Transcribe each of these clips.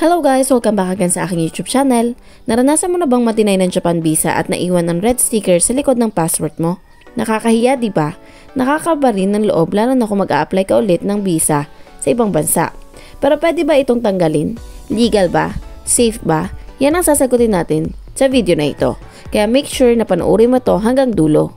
Hello guys! Welcome back again sa aking YouTube channel. Naranasan mo na bang ma-deny ng Japan visa at naiwan ng red sticker sa likod ng passport mo? Nakakahiya, di ba? Nakakaba rin ng loob lalo na kung mag-a-apply ka ulit ng visa sa ibang bansa. Pero pwede ba itong tanggalin? Legal ba? Safe ba? Yan ang sasagutin natin sa video na ito. Kaya make sure na panoorin mo to hanggang dulo.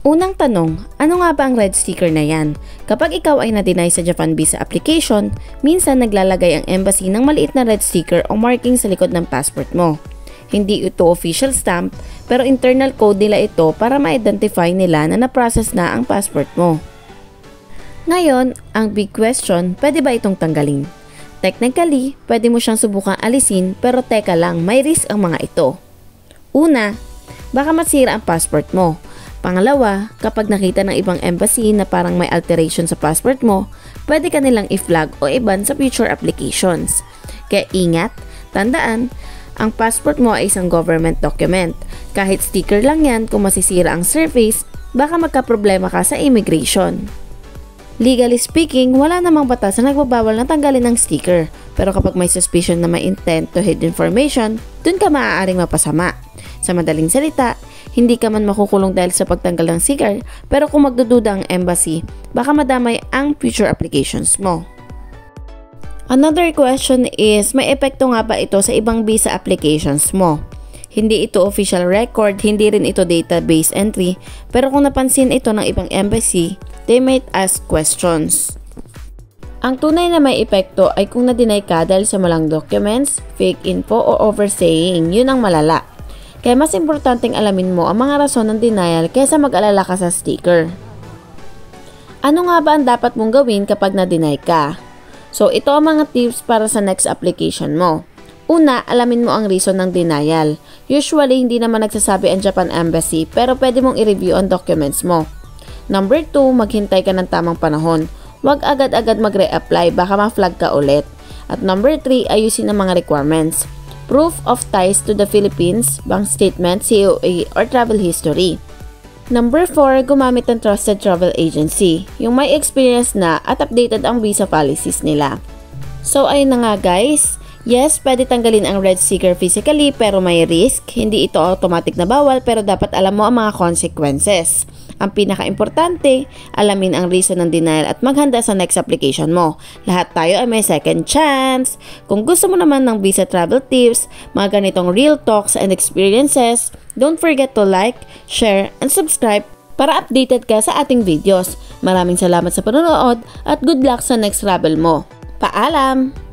Unang tanong, ano nga ba ang red sticker na yan? Kapag ikaw ay na-deny sa Japan visa application, minsan naglalagay ang embassy ng maliit na red sticker o marking sa likod ng passport mo. Hindi ito official stamp, pero internal code nila ito para ma-identify nila na na-process na ang passport mo. Ngayon, ang big question, pwede ba itong tanggalin? Technically, pwede mo siyang subukang alisin pero teka lang, may risk ang mga ito. Una, baka masira ang passport mo. Pangalawa, kapag nakita ng ibang embassy na parang may alteration sa passport mo, pwede ka nilang i-flag o i-ban sa future applications. Kaya ingat, tandaan, ang passport mo ay isang government document. Kahit sticker lang yan, kung masisira ang surface, baka magkaproblema ka sa immigration. Legally speaking, wala namang batas na nagbabawal na tanggalin ang sticker. Pero kapag may suspicion na may intent to hide information, dun ka maaaring mapasama. Sa madaling salita, hindi ka man makukulong dahil sa pagtanggal ng sticker, pero kung magdududa ang embassy, baka madamay ang future applications mo. Another question is, may epekto nga ba ito sa ibang visa applications mo? Hindi ito official record, hindi rin ito database entry, pero kung napansin ito ng ibang embassy, they might ask questions. Ang tunay na may epekto ay kung na-deny ka dahil sa malang documents, fake info o overstaying, yun ang malala. Kaya mas importanteng alamin mo ang mga rason ng denial kaysa mag-alala ka sa sticker. Ano nga ba ang dapat mong gawin kapag na-deny ka? So ito ang mga tips para sa next application mo. Una, alamin mo ang reason ng denial. Usually, hindi naman nagsasabi ang Japan Embassy pero pwede mong i-review ang documents mo. Number 2, maghintay ka ng tamang panahon. Huwag agad-agad mag-re-apply, baka ma-flag ka ulit. At number 3, ayusin ang mga requirements. Proof of ties to the Philippines, bank statement, COA, or travel history. Number 4, gumamit ng trusted travel agency, yung may experience na at updated ang visa policies nila. So ayun na nga guys, yes, pwede tanggalin ang red sticker physically pero may risk. Hindi ito automatic na bawal pero dapat alam mo ang mga consequences. Ang pinaka-importante, alamin ang reason ng denial at maghanda sa next application mo. Lahat tayo ay may second chance. Kung gusto mo naman ng visa travel tips, mga ganitong real talks and experiences, don't forget to like, share, and subscribe para updated ka sa ating videos. Maraming salamat sa panonood at good luck sa next travel mo. Paalam!